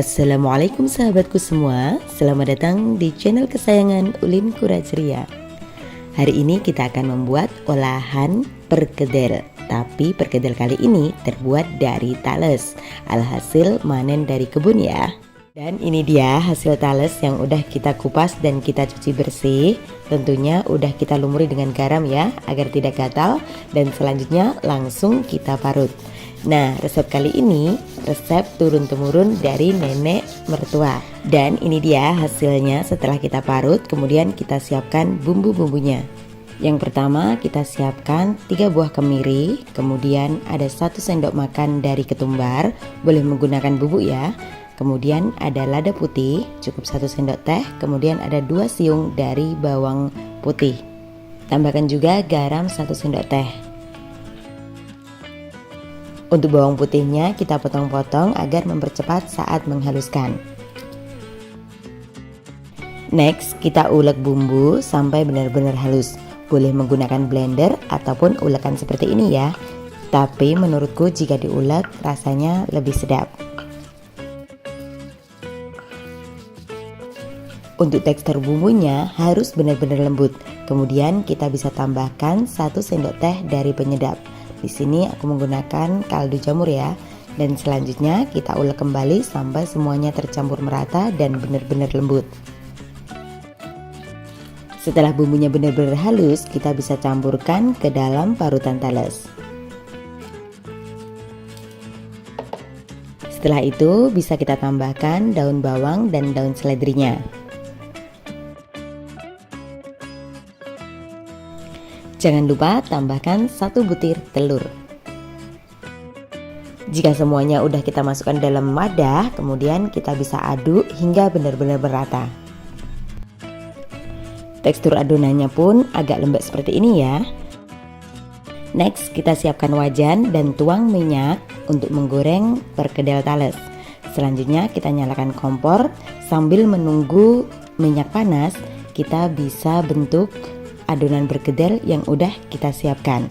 Assalamualaikum sahabatku semua, selamat datang di channel kesayangan Ulin Kura Ceria. Hari ini kita akan membuat olahan perkedel, tapi perkedel kali ini terbuat dari tales, alhasil manen dari kebun ya. Dan ini dia hasil tales yang udah kita kupas dan kita cuci bersih. Tentunya udah kita lumuri dengan garam ya, agar tidak gatal. Dan selanjutnya langsung kita parut. Nah, resep kali ini resep turun-temurun dari nenek mertua. Dan ini dia hasilnya setelah kita parut, kemudian kita siapkan bumbu-bumbunya. Yang pertama kita siapkan 3 buah kemiri, kemudian ada 1 sendok makan dari ketumbar, boleh menggunakan bubuk ya. Kemudian ada lada putih, cukup 1 sendok teh, kemudian ada 2 siung dari bawang putih. Tambahkan juga garam 1 sendok teh. Untuk bawang putihnya kita potong-potong agar mempercepat saat menghaluskan. Next, kita ulek bumbu sampai benar-benar halus. Boleh menggunakan blender ataupun ulekan seperti ini ya. Tapi menurutku jika diulek rasanya lebih sedap. Untuk tekstur bumbunya harus benar-benar lembut. Kemudian kita bisa tambahkan 1 sendok teh dari penyedap. Di sini aku menggunakan kaldu jamur ya. Dan selanjutnya kita ulek kembali sampai semuanya tercampur merata dan benar-benar lembut. Setelah bumbunya benar-benar halus, kita bisa campurkan ke dalam parutan tales. Setelah itu bisa kita tambahkan daun bawang dan daun seledrinya. Jangan lupa tambahkan 1 butir telur. Jika semuanya udah kita masukkan dalam wadah, kemudian kita bisa aduk hingga benar-benar merata. Tekstur adonannya pun agak lembek seperti ini ya. Next, kita siapkan wajan dan tuang minyak untuk menggoreng perkedel tales. Selanjutnya kita nyalakan kompor. Sambil menunggu minyak panas, kita bisa bentuk adonan perkedel yang udah kita siapkan.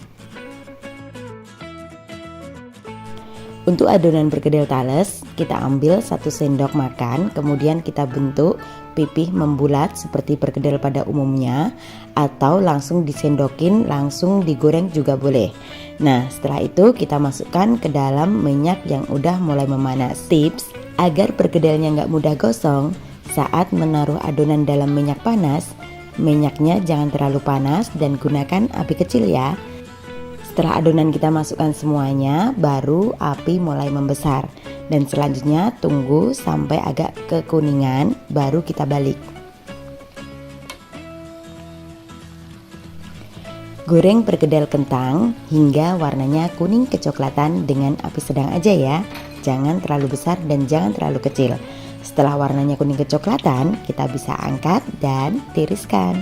Untuk adonan perkedel tales, kita ambil 1 sendok makan, kemudian kita bentuk pipih membulat seperti perkedel pada umumnya, atau langsung disendokin, langsung digoreng juga boleh. Nah, setelah itu kita masukkan ke dalam minyak yang udah mulai memanas. Tips agar perkedelnya nggak mudah gosong saat menaruh adonan dalam minyak panas, minyaknya jangan terlalu panas dan gunakan api kecil ya. Setelah adonan kita masukkan semuanya, baru api mulai membesar. Dan selanjutnya tunggu sampai agak kekuningan, baru kita balik. Goreng perkedel kentang hingga warnanya kuning kecoklatan dengan api sedang aja ya. Jangan terlalu besar dan jangan terlalu kecil. Setelah warnanya kuning kecoklatan, kita bisa angkat dan tiriskan.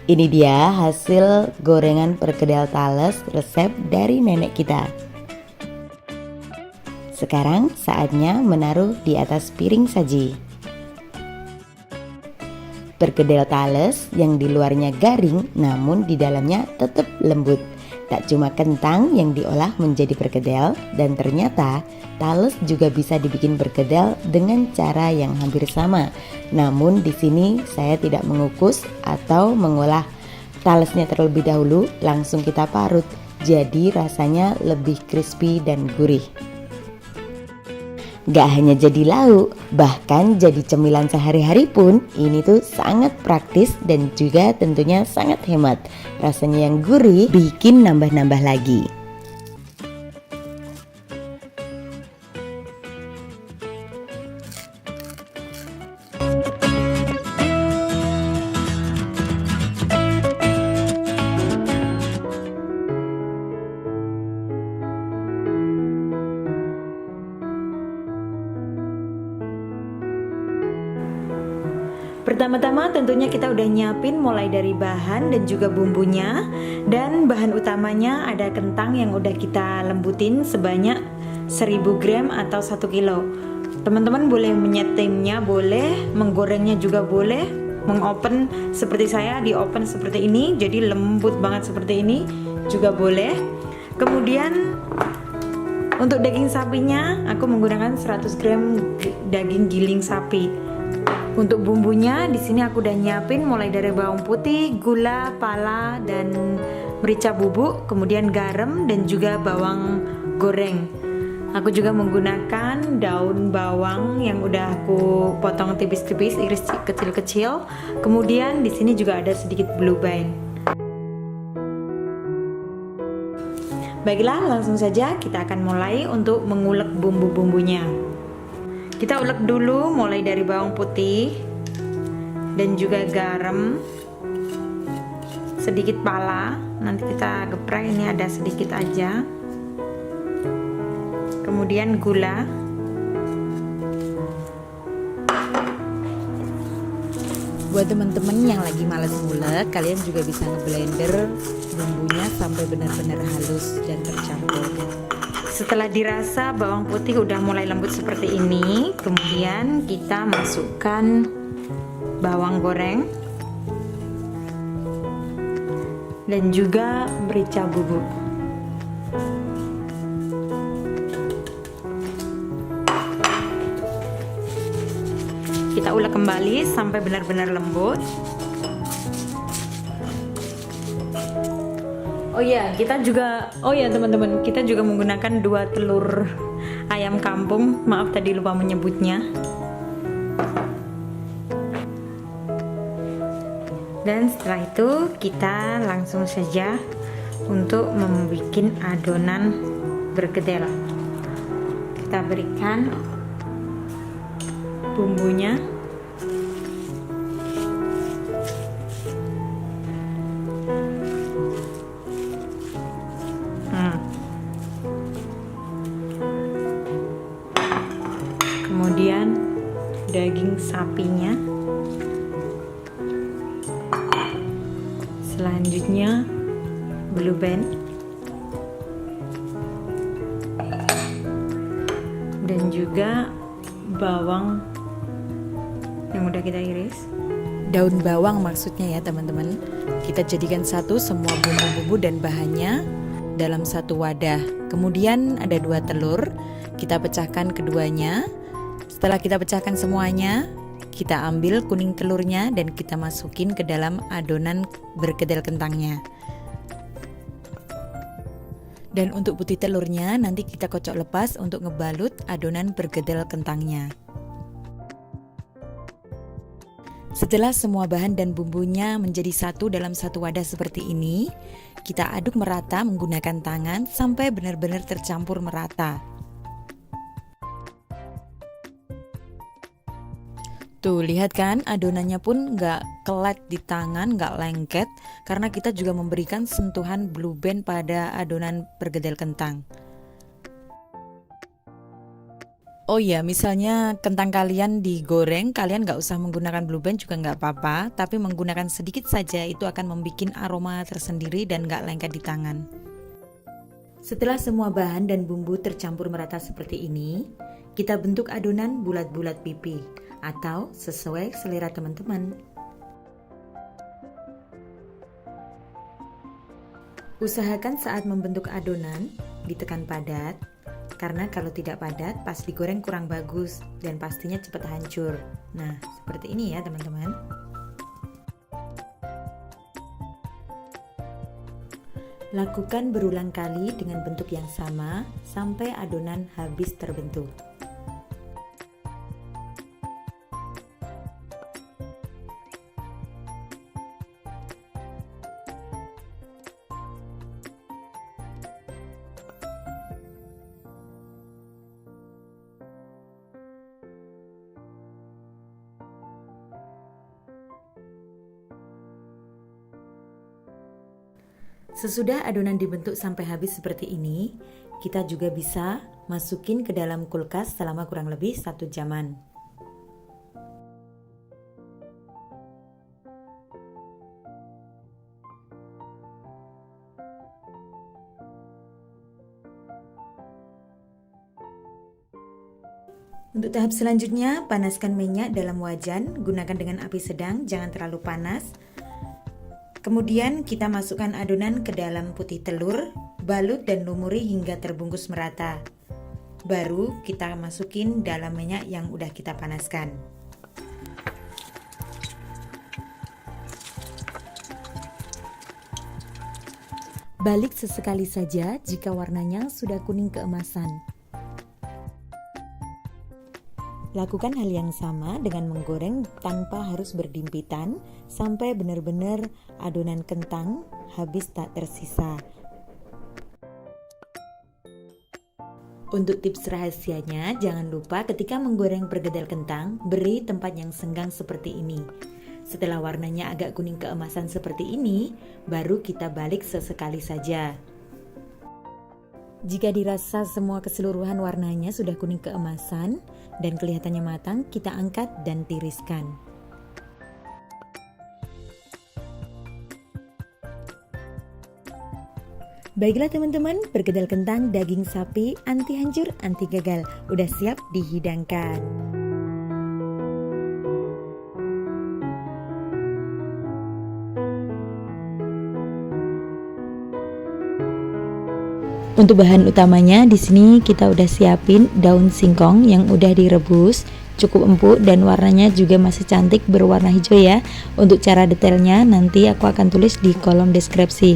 Ini dia hasil gorengan perkedel tales resep dari nenek kita. Sekarang saatnya menaruh di atas piring saji. Perkedel tales yang di luarnya garing namun di dalamnya tetap lembut. Tak cuma kentang yang diolah menjadi perkedel, dan ternyata tales juga bisa dibikin perkedel dengan cara yang hampir sama. Namun di sini saya tidak mengukus atau mengolah talesnya terlebih dahulu, langsung kita parut. Jadi rasanya lebih crispy dan gurih. Gak hanya jadi lauk, bahkan jadi cemilan sehari-hari pun ini tuh sangat praktis dan juga tentunya sangat hemat. Rasanya yang gurih bikin nambah-nambah lagi. Pertama-tama tentunya kita udah nyiapin mulai dari bahan dan juga bumbunya. Dan bahan utamanya ada kentang yang udah kita lembutin sebanyak 1000 gram atau 1 kilo. Teman-teman boleh menyetimnya, boleh menggorengnya juga boleh. mengopen seperti saya, di open seperti ini, jadi lembut banget seperti ini juga boleh. Kemudian untuk daging sapinya aku menggunakan 100 gram daging giling sapi. Untuk bumbunya di sini aku udah nyiapin mulai dari bawang putih, gula, pala, dan merica bubuk, kemudian garam dan juga bawang goreng. Aku juga menggunakan daun bawang yang udah aku potong tipis-tipis, iris kecil-kecil. Kemudian di sini juga ada sedikit blue bean. Baiklah, langsung saja kita akan mulai untuk mengulek bumbu-bumbunya. Kita ulek dulu mulai dari bawang putih dan juga garam, sedikit pala, nanti kita geprek, ini ada sedikit aja. Kemudian gula, buat teman-teman yang lagi males ngulek, kalian juga bisa ngeblender bumbunya sampai benar-benar halus dan tercampur. Setelah dirasa bawang putih udah mulai lembut seperti ini, kemudian kita masukkan bawang goreng dan juga merica bubuk. Kita ulek kembali sampai benar-benar lembut. Teman-teman, kita juga menggunakan 2 telur ayam kampung. Maaf tadi lupa menyebutnya. Dan setelah itu kita langsung saja untuk membuat adonan bergedel. Kita berikan bumbunya. Kemudian daging sapinya, selanjutnya blue bean, dan juga bawang yang udah kita iris. Daun bawang maksudnya ya teman-teman. Kita jadikan satu semua bumbu-bumbu dan bahannya dalam satu wadah. Kemudian ada 2 telur, kita pecahkan keduanya. Setelah kita pecahkan semuanya, kita ambil kuning telurnya dan kita masukin ke dalam adonan bergedel kentangnya. Dan untuk putih telurnya nanti kita kocok lepas untuk ngebalut adonan bergedel kentangnya. Setelah semua bahan dan bumbunya menjadi satu dalam satu wadah seperti ini, kita aduk merata menggunakan tangan sampai benar-benar tercampur merata. Tuh, lihat kan, adonannya pun nggak kelet di tangan, nggak lengket, karena kita juga memberikan sentuhan blue bean pada adonan bergedel kentang. Oh iya, misalnya kentang kalian digoreng, kalian nggak usah menggunakan blue bean juga nggak apa-apa, tapi menggunakan sedikit saja itu akan membuat aroma tersendiri dan nggak lengket di tangan. Setelah semua bahan dan bumbu tercampur merata seperti ini, kita bentuk adonan bulat-bulat pipi atau sesuai selera teman-teman. Usahakan saat membentuk adonan ditekan padat, karena kalau tidak padat pas digoreng kurang bagus dan pastinya cepat hancur. Nah, seperti ini ya teman-teman. Lakukan berulang kali dengan bentuk yang sama sampai adonan habis terbentuk. Sesudah adonan dibentuk sampai habis seperti ini, kita juga bisa masukin ke dalam kulkas selama kurang lebih 1 jaman. Untuk tahap selanjutnya, panaskan minyak dalam wajan, gunakan dengan api sedang, jangan terlalu panas. Kemudian kita masukkan adonan ke dalam putih telur, balut dan lumuri hingga terbungkus merata. Baru kita masukin dalam minyak yang udah kita panaskan. Balik sesekali saja jika warnanya sudah kuning keemasan. Lakukan hal yang sama dengan menggoreng tanpa harus berdimpitan sampai benar-benar adonan kentang habis tak tersisa. Untuk tips rahasianya, jangan lupa ketika menggoreng perkedel kentang, beri tempat yang senggang seperti ini. Setelah warnanya agak kuning keemasan seperti ini, baru kita balik sesekali saja. Jika dirasa semua keseluruhan warnanya sudah kuning keemasan dan kelihatannya matang, kita angkat dan tiriskan. Baiklah teman-teman, perkedel kentang daging sapi anti hancur, anti gagal udah siap dihidangkan. Untuk bahan utamanya di sini kita udah siapin daun singkong yang udah direbus, cukup empuk dan warnanya juga masih cantik berwarna hijau ya. Untuk cara detailnya nanti aku akan tulis di kolom deskripsi.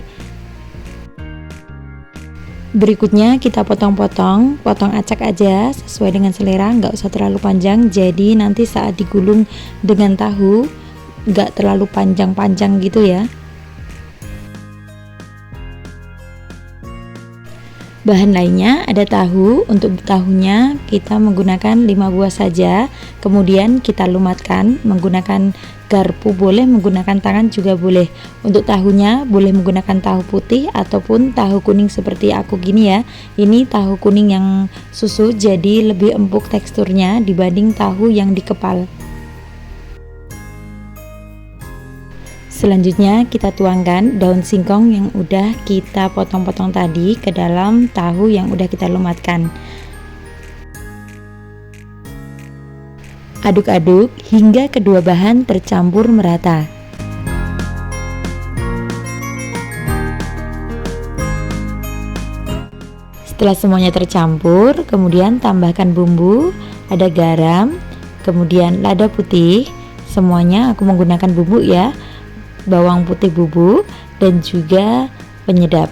Berikutnya kita potong-potong, potong acak aja sesuai dengan selera, nggak usah terlalu panjang. Jadi nanti saat digulung dengan tahu nggak terlalu panjang-panjang gitu ya. Bahan lainnya ada tahu. Untuk tahunya kita menggunakan 5 buah saja. Kemudian kita lumatkan menggunakan garpu, boleh menggunakan tangan juga boleh. Untuk tahunya boleh menggunakan tahu putih ataupun tahu kuning seperti aku gini ya. Ini tahu kuning yang susu, jadi lebih empuk teksturnya dibanding tahu yang dikepal. Selanjutnya kita tuangkan daun singkong yang udah kita potong-potong tadi ke dalam tahu yang udah kita lumatkan. Aduk-aduk hingga kedua bahan tercampur merata. Setelah semuanya tercampur, kemudian tambahkan bumbu, ada garam, kemudian lada putih. Semuanya aku menggunakan bubuk ya. Bawang putih bubuk dan juga penyedap.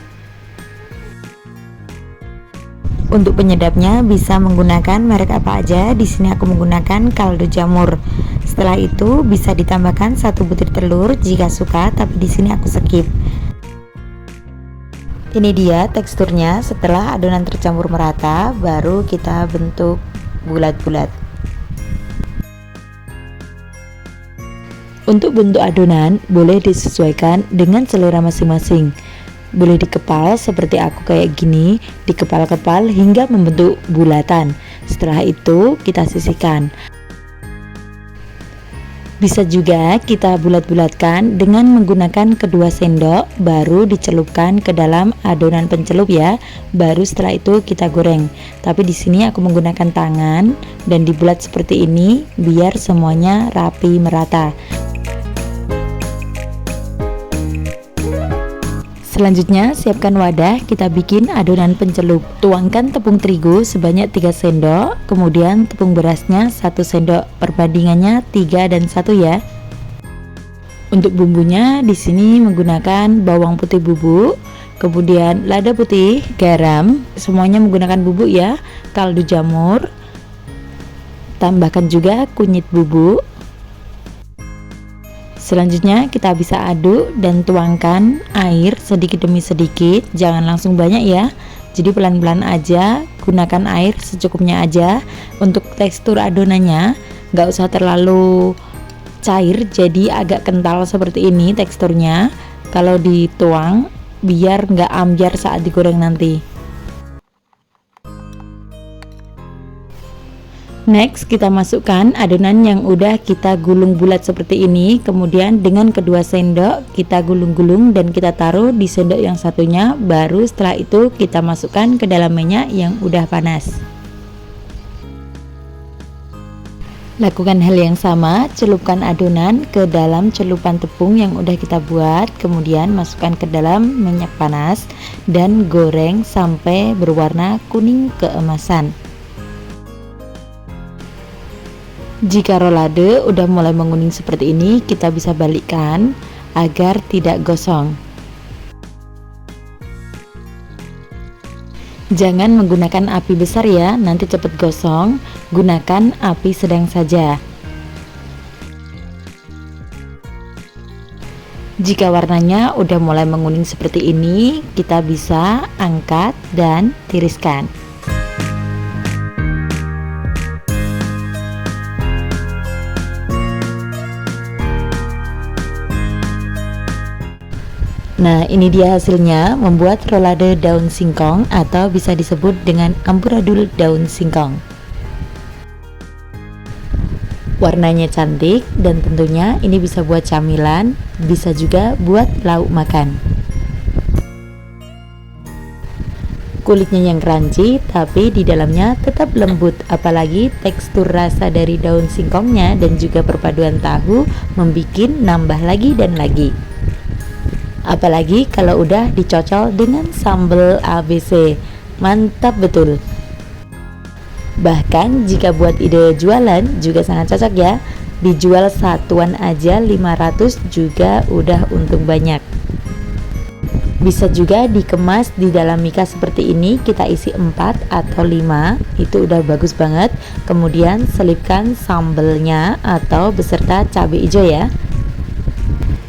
Untuk penyedapnya bisa menggunakan merek apa aja. Di sini aku menggunakan kaldu jamur. Setelah itu bisa ditambahkan 1 butir telur jika suka, tapi di sini aku skip. Ini dia teksturnya setelah adonan tercampur merata, baru kita bentuk bulat-bulat. Untuk bentuk adonan boleh disesuaikan dengan selera masing-masing. Boleh dikepal seperti aku kayak gini, dikepal-kepal hingga membentuk bulatan. Setelah itu kita sisihkan. Bisa juga kita bulat-bulatkan dengan menggunakan kedua sendok, baru dicelupkan ke dalam adonan pencelup ya. Baru setelah itu kita goreng. Tapi di sini aku menggunakan tangan dan dibulat seperti ini biar semuanya rapi merata. Selanjutnya siapkan wadah, kita bikin adonan pencelup. Tuangkan tepung terigu sebanyak 3 sendok, kemudian tepung berasnya 1 sendok, perbandingannya 3 dan 1 ya. Untuk bumbunya di sini menggunakan bawang putih bubuk, kemudian lada putih, garam, semuanya menggunakan bubuk ya, kaldu jamur. Tambahkan juga kunyit bubuk. Selanjutnya kita bisa aduk dan tuangkan air sedikit demi sedikit, jangan langsung banyak ya. Jadi pelan-pelan aja, gunakan air secukupnya aja. Untuk tekstur adonannya nggak usah terlalu cair, jadi agak kental seperti ini teksturnya. Kalau dituang biar nggak ambyar saat digoreng nanti. Next kita masukkan adonan yang udah kita gulung bulat seperti ini. Kemudian dengan kedua sendok kita gulung-gulung dan kita taruh di sendok yang satunya. Baru setelah itu kita masukkan ke dalam minyak yang udah panas. Lakukan hal yang sama, celupkan adonan ke dalam celupan tepung yang udah kita buat, kemudian masukkan ke dalam minyak panas dan goreng sampai berwarna kuning keemasan. Jika rolade udah mulai menguning seperti ini, kita bisa balikkan agar tidak gosong. Jangan menggunakan api besar ya, nanti cepat gosong. Gunakan api sedang saja. Jika warnanya udah mulai menguning seperti ini, kita bisa angkat dan tiriskan. Nah, ini dia hasilnya, membuat rolade daun singkong atau bisa disebut dengan amburadul daun singkong. Warnanya cantik dan tentunya ini bisa buat camilan, bisa juga buat lauk makan. Kulitnya yang crunchy tapi di dalamnya tetap lembut, apalagi tekstur rasa dari daun singkongnya dan juga perpaduan tahu membuat nambah lagi dan lagi. Apalagi kalau udah dicocol dengan sambal ABC, mantap betul. Bahkan jika buat ide jualan juga sangat cocok ya. Dijual satuan aja 500 juga udah untung banyak. Bisa juga dikemas di dalam mika seperti ini, kita isi 4 atau 5, itu udah bagus banget. Kemudian selipkan sambelnya atau beserta cabai hijau ya.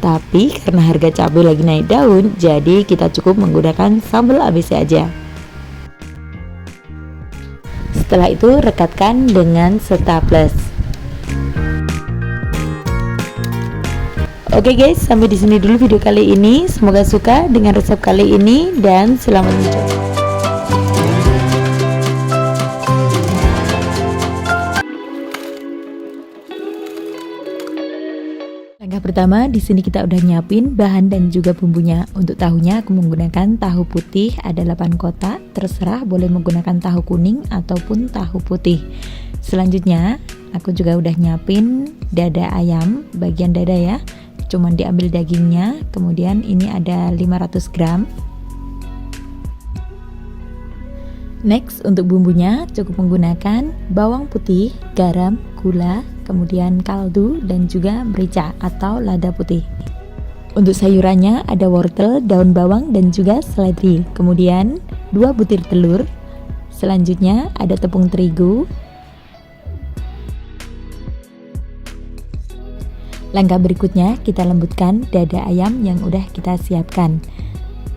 Tapi karena harga cabai lagi naik daun, jadi kita cukup menggunakan sambal ABC aja. Setelah itu rekatkan dengan staples. Oke guys, sampai di sini dulu video kali ini. Semoga suka dengan resep kali ini dan selamat mencoba. Langkah pertama, di sini kita udah nyiapin bahan dan juga bumbunya. Untuk tahunya aku menggunakan tahu putih ada 8 kotak, terserah boleh menggunakan tahu kuning ataupun tahu putih. Selanjutnya, aku juga udah nyiapin dada ayam, bagian dada ya. Cuman diambil dagingnya, kemudian ini ada 500 gram. Next, untuk bumbunya cukup menggunakan bawang putih, garam, gula, kemudian kaldu dan juga merica atau lada putih. Untuk sayurannya ada wortel, daun bawang dan juga seledri. Kemudian 2 butir telur. Selanjutnya ada tepung terigu. Langkah berikutnya kita lembutkan dada ayam yang udah kita siapkan.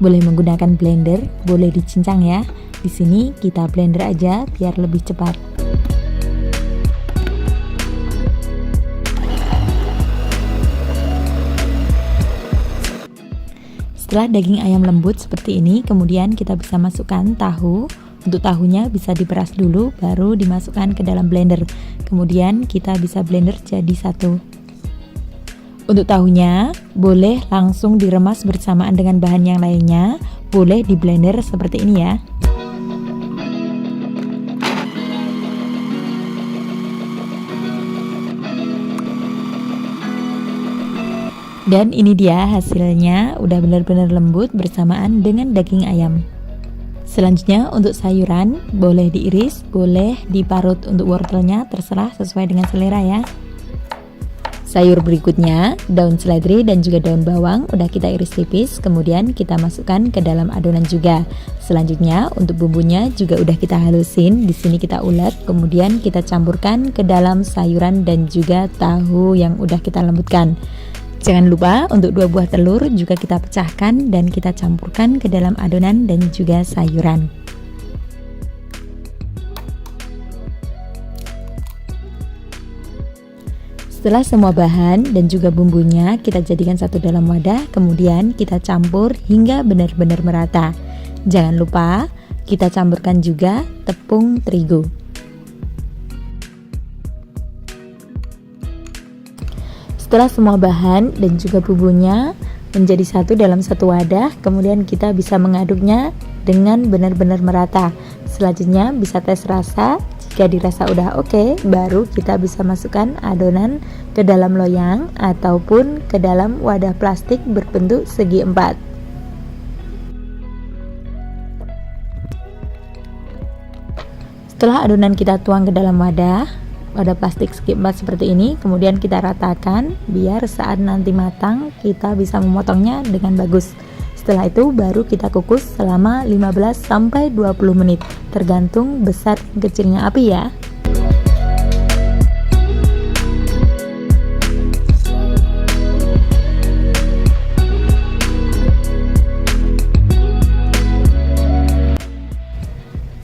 Boleh menggunakan blender, boleh dicincang ya. Di sini kita blender aja biar lebih cepat. Setelah daging ayam lembut seperti ini, kemudian kita bisa masukkan tahu. Untuk tahunya bisa diperas dulu, baru dimasukkan ke dalam blender. Kemudian kita bisa blender jadi satu. Untuk tahunya, boleh langsung diremas bersamaan dengan bahan yang lainnya. Boleh di blender seperti ini ya. Dan ini dia hasilnya, udah benar-benar lembut bersamaan dengan daging ayam. Selanjutnya untuk sayuran, boleh diiris, boleh diparut. Untuk wortelnya terserah sesuai dengan selera ya. Sayur berikutnya, daun seledri dan juga daun bawang udah kita iris tipis, kemudian kita masukkan ke dalam adonan juga. Selanjutnya untuk bumbunya juga udah kita halusin, di sini kita ulek, kemudian kita campurkan ke dalam sayuran dan juga tahu yang udah kita lembutkan. Jangan lupa untuk 2 buah telur juga kita pecahkan dan kita campurkan ke dalam adonan dan juga sayuran. Setelah semua bahan dan juga bumbunya kita jadikan satu dalam wadah, kemudian kita campur hingga benar-benar merata. Jangan lupa kita campurkan juga tepung terigu. Setelah semua bahan dan juga bumbunya menjadi satu dalam satu wadah, kemudian kita bisa mengaduknya dengan benar-benar merata. Selanjutnya bisa tes rasa, Jika dirasa udah oke, baru kita bisa masukkan adonan ke dalam loyang ataupun ke dalam wadah plastik berbentuk segi empat. Setelah adonan kita tuang ke dalam wadah plastik segi empat seperti ini, kemudian kita ratakan biar saat nanti matang kita bisa memotongnya dengan bagus. Setelah itu baru kita kukus selama 15-20 menit, tergantung besar dan kecilnya api ya.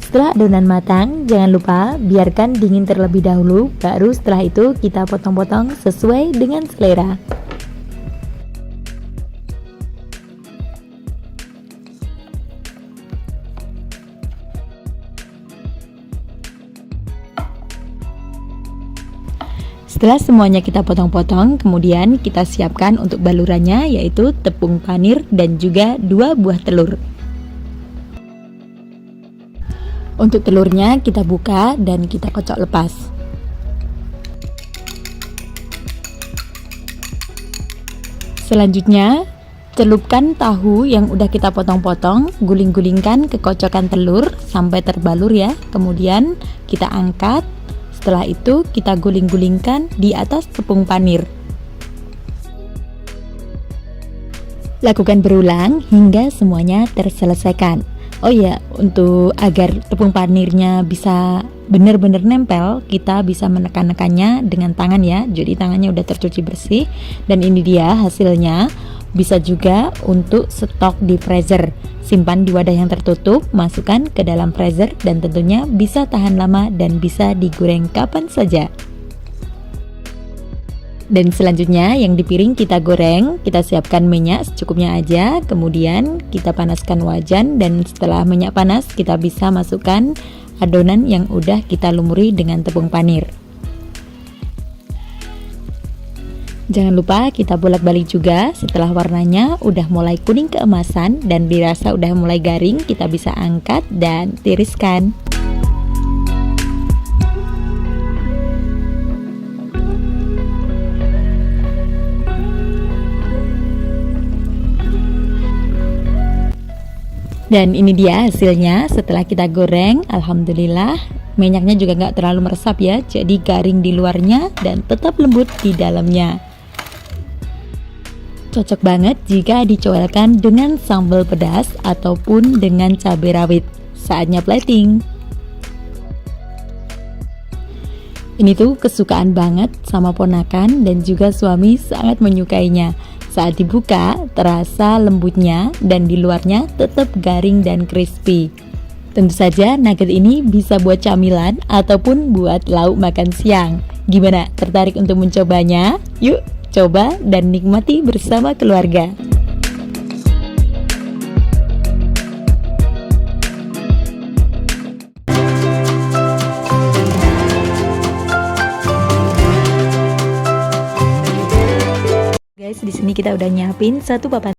Setelah adonan matang, jangan lupa biarkan dingin terlebih dahulu, baru setelah itu kita potong-potong sesuai dengan selera. Setelah semuanya kita potong-potong, kemudian kita siapkan untuk balurannya, yaitu tepung panir dan juga 2 buah telur. Untuk telurnya kita buka dan kita kocok lepas. Selanjutnya, celupkan tahu yang udah kita potong-potong, guling-gulingkan ke kocokan telur sampai terbalur ya. Kemudian kita angkat. Setelah itu kita guling-gulingkan di atas tepung panir. Lakukan berulang hingga semuanya terselesaikan. Oh ya, untuk agar tepung panirnya bisa benar-benar nempel, kita bisa menekan-nekannya dengan tangan ya. Jadi tangannya udah tercuci bersih. Dan ini dia hasilnya. Bisa juga untuk stok di freezer. Simpan di wadah yang tertutup, masukkan ke dalam freezer dan tentunya bisa tahan lama dan bisa digoreng kapan saja. Dan selanjutnya yang di piring kita goreng, kita siapkan minyak secukupnya aja, kemudian kita panaskan wajan dan setelah minyak panas kita bisa masukkan adonan yang udah kita lumuri dengan tepung panir. Jangan lupa kita bolak-balik juga. Setelah warnanya udah mulai kuning keemasan dan dirasa udah mulai garing, kita bisa angkat dan tiriskan. Dan ini dia hasilnya setelah kita goreng. Alhamdulillah minyaknya juga nggak terlalu meresap ya, jadi garing di luarnya dan tetap lembut di dalamnya. Cocok banget jika dicoelkan dengan sambal pedas ataupun dengan cabai rawit. Saatnya plating. Ini tuh kesukaan banget sama ponakan dan juga suami sangat menyukainya. Saat dibuka, terasa lembutnya dan di luarnya tetap garing dan crispy. Tentu saja nugget ini bisa buat camilan ataupun buat lauk makan siang. Gimana? Tertarik untuk mencobanya? Yuk, coba dan nikmati bersama keluarga. Guys, di sini kita udah nyiapin satu papan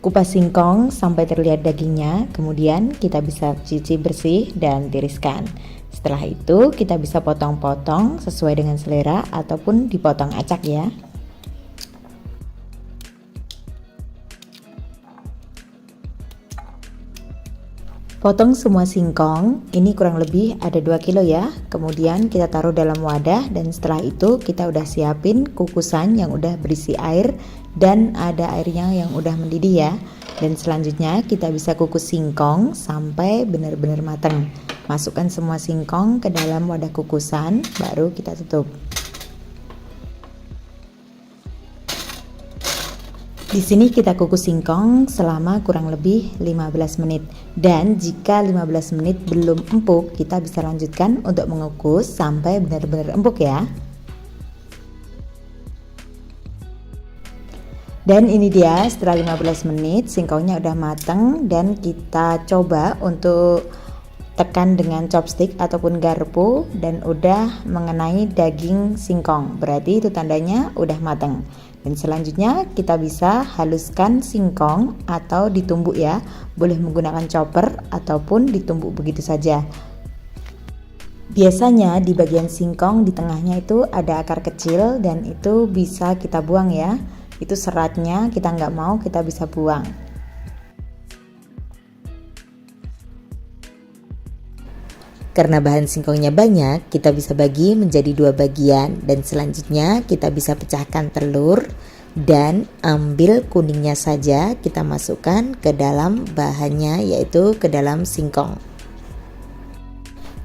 Kupas singkong sampai terlihat dagingnya, kemudian kita bisa cuci bersih dan tiriskan. Setelah itu kita bisa potong-potong sesuai dengan selera ataupun dipotong acak ya. Potong semua singkong, ini kurang lebih ada 2 kilo ya. Kemudian kita taruh dalam wadah dan setelah itu kita udah siapin kukusan yang udah berisi air dan ada airnya yang udah mendidih ya. Dan selanjutnya kita bisa kukus singkong sampai benar-benar matang. Masukkan semua singkong ke dalam wadah kukusan, baru kita tutup. Di sini kita kukus singkong selama kurang lebih 15 menit. Dan jika 15 menit belum empuk, kita bisa lanjutkan untuk mengukus sampai benar-benar empuk ya. Dan ini dia setelah 15 menit singkongnya udah matang dan kita coba untuk tekan dengan chopstick ataupun garpu dan udah mengenai daging singkong. Berarti itu tandanya udah matang. Dan selanjutnya kita bisa haluskan singkong atau ditumbuk ya. Boleh menggunakan chopper ataupun ditumbuk begitu saja. Biasanya di bagian singkong di tengahnya itu ada akar kecil dan itu bisa kita buang ya. Itu seratnya kita nggak mau, kita bisa buang. Karena bahan singkongnya banyak, kita bisa bagi menjadi 2 bagian dan selanjutnya kita bisa pecahkan telur dan ambil kuningnya saja kita masukkan ke dalam bahannya, yaitu ke dalam singkong.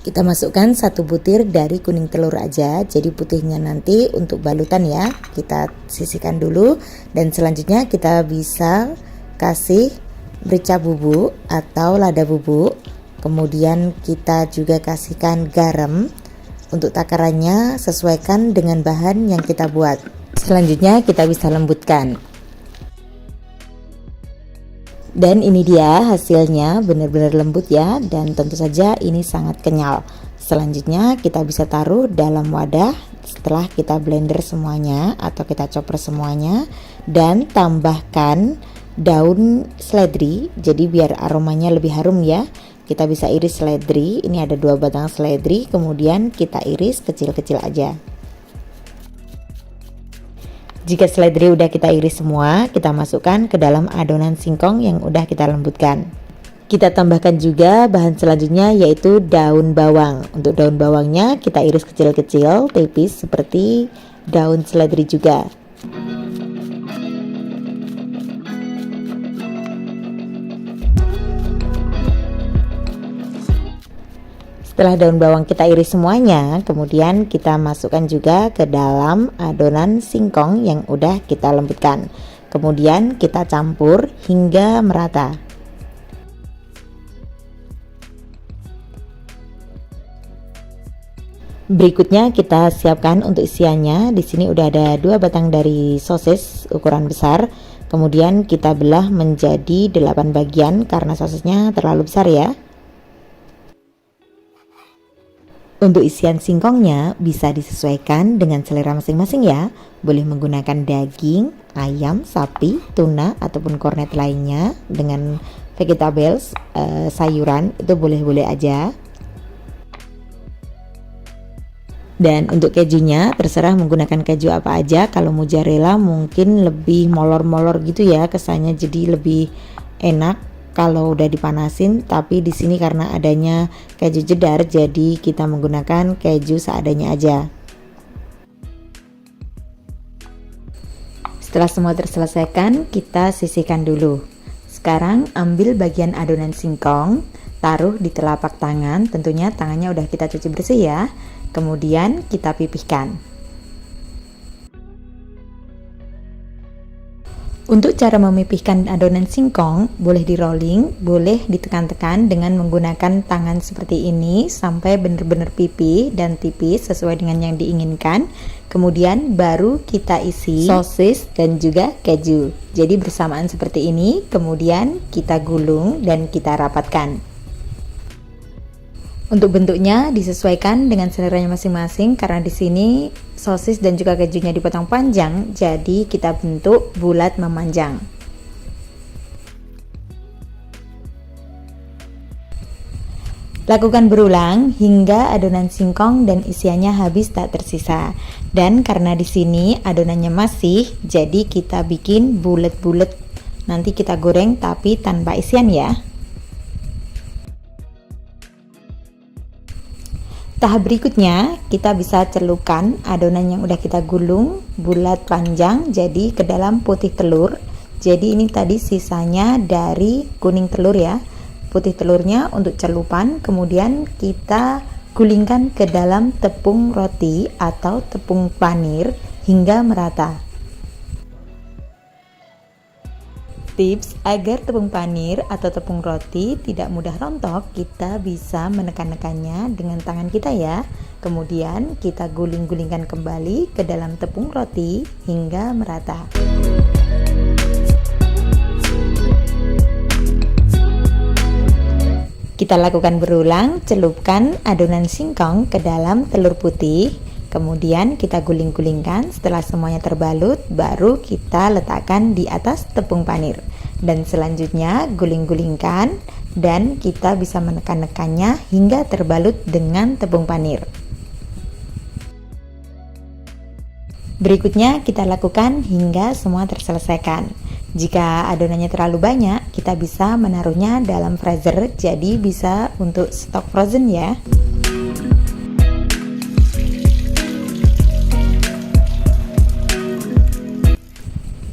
Kita masukkan 1 butir dari kuning telur aja, jadi putihnya nanti untuk balutan ya. Kita sisihkan dulu dan selanjutnya kita bisa kasih merica bubuk atau lada bubuk. Kemudian kita juga kasihkan garam. Untuk takarannya sesuaikan dengan bahan yang kita buat. Selanjutnya kita bisa lembutkan. Dan ini dia hasilnya, benar-benar lembut ya, dan tentu saja ini sangat kenyal. Selanjutnya kita bisa taruh dalam wadah setelah kita blender semuanya atau kita chopper semuanya dan tambahkan daun seledri, jadi biar aromanya lebih harum ya. Kita bisa iris seledri, ini ada 2 batang seledri, kemudian kita iris kecil-kecil aja. Jika seledri udah kita iris semua, kita masukkan ke dalam adonan singkong yang udah kita lembutkan. Kita tambahkan juga bahan selanjutnya yaitu daun bawang. Untuk daun bawangnya kita iris kecil-kecil, tipis seperti daun seledri juga. Setelah daun bawang kita iris semuanya, kemudian kita masukkan juga ke dalam adonan singkong yang udah kita lembutkan. Kemudian kita campur hingga merata. Berikutnya kita siapkan untuk isiannya. Di sini udah ada 2 batang dari sosis ukuran besar. Kemudian kita belah menjadi 8 bagian karena sosisnya terlalu besar ya. Untuk isian singkongnya bisa disesuaikan dengan selera masing-masing ya. Boleh menggunakan daging, ayam, sapi, tuna ataupun kornet lainnya dengan vegetables, sayuran itu boleh-boleh aja. Dan untuk kejunya terserah menggunakan keju apa aja. Kalau mozzarella mungkin lebih molor-molor gitu ya, kesannya jadi lebih enak kalau udah dipanasin, tapi di sini karena adanya keju jedar jadi kita menggunakan keju seadanya aja. Setelah semua terselesaikan, kita sisihkan dulu. Sekarang ambil bagian adonan singkong, taruh di telapak tangan, tentunya tangannya udah kita cuci bersih ya. Kemudian kita pipihkan. Untuk cara memipihkan adonan singkong, boleh di rolling, boleh ditekan-tekan dengan menggunakan tangan seperti ini sampai benar-benar pipih dan tipis sesuai dengan yang diinginkan. Kemudian baru kita isi sosis dan juga keju. Jadi bersamaan seperti ini, kemudian kita gulung dan kita rapatkan. Untuk bentuknya disesuaikan dengan seleranya masing-masing karena di sini sosis dan juga kejunya dipotong panjang, jadi kita bentuk bulat memanjang. Lakukan berulang hingga adonan singkong dan isiannya habis tak tersisa. Dan karena di sini adonannya masih, jadi kita bikin bulet-bulet. Nanti kita goreng tapi tanpa isian ya. Tahap berikutnya, kita bisa celupkan adonan yang udah kita gulung bulat panjang jadi ke dalam putih telur. Jadi ini tadi sisanya dari kuning telur ya. Putih telurnya untuk celupan, kemudian kita gulingkan ke dalam tepung roti atau tepung panir hingga merata. Tips agar tepung panir atau tepung roti tidak mudah rontok, kita bisa menekan-nekannya dengan tangan kita ya. Kemudian kita guling-gulingkan kembali ke dalam tepung roti hingga merata. Kita lakukan berulang, celupkan adonan singkong ke dalam telur putih, kemudian kita guling-gulingkan. Setelah semuanya terbalut, baru kita letakkan di atas tepung panir. Dan selanjutnya guling-gulingkan dan kita bisa menekan-nekannya hingga terbalut dengan tepung panir. Berikutnya kita lakukan hingga semua terselesaikan. Jika adonannya terlalu banyak, kita bisa menaruhnya dalam freezer, jadi bisa untuk stok frozen ya.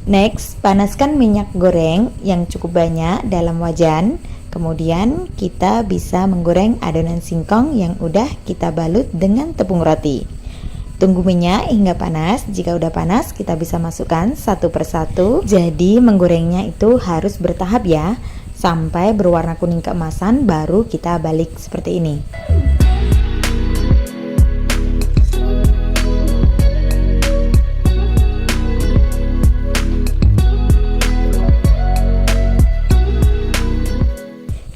Next, panaskan minyak goreng yang cukup banyak dalam wajan. Kemudian kita bisa menggoreng adonan singkong yang udah kita balut dengan tepung roti. Tunggu minyak hingga panas. Jika udah panas, kita bisa masukkan satu persatu. Jadi menggorengnya itu harus bertahap ya, sampai berwarna kuning keemasan baru kita balik seperti ini.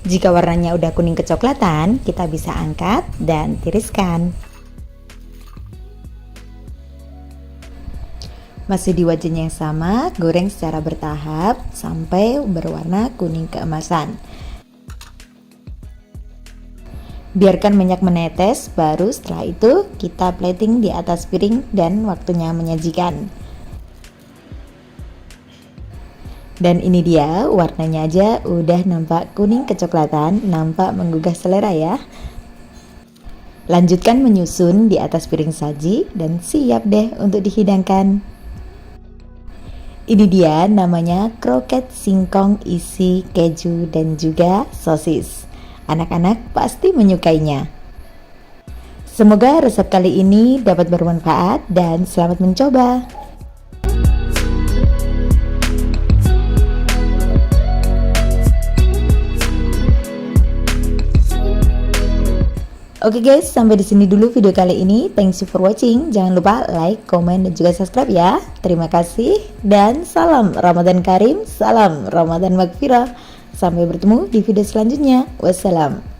Jika warnanya udah kuning kecoklatan, kita bisa angkat dan tiriskan. Masih di wajan yang sama, goreng secara bertahap sampai berwarna kuning keemasan. Biarkan minyak menetes, baru setelah itu kita plating di atas piring dan waktunya menyajikan. Dan ini dia, warnanya aja udah nampak kuning kecoklatan, nampak menggugah selera ya. Lanjutkan menyusun di atas piring saji dan siap deh untuk dihidangkan. Ini dia namanya kroket singkong isi keju dan juga sosis. Anak-anak pasti menyukainya. Semoga resep kali ini dapat bermanfaat dan selamat mencoba. Oke guys, sampai di sini dulu video kali ini. Thanks you for watching. Jangan lupa like, comment, dan juga subscribe ya. Terima kasih dan salam Ramadan Karim, salam Ramadan Magfirah. Sampai bertemu di video selanjutnya. Wassalam.